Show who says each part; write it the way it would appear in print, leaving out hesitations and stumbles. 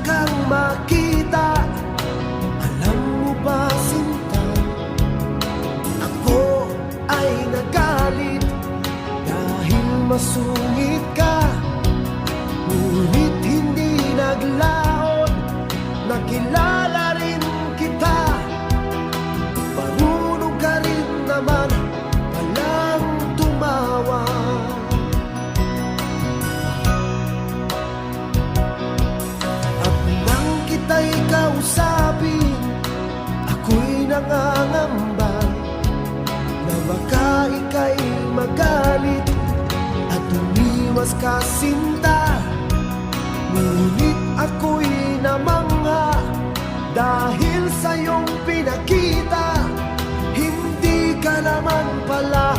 Speaker 1: kang makita. Alam mo ba, sinta, ako ay nagalit dahil masungit ka. Ngunit hindi naglaon, nakilala rin kita. Marunong ka rin naman palang tumawa. At nang kita'y kausapin, ako'y nangangamba na baka ika'y magalit at umiwas ka, sinta. Ngunit ako'y namangha dahil sa iyong pinakita. Hindi ka naman pala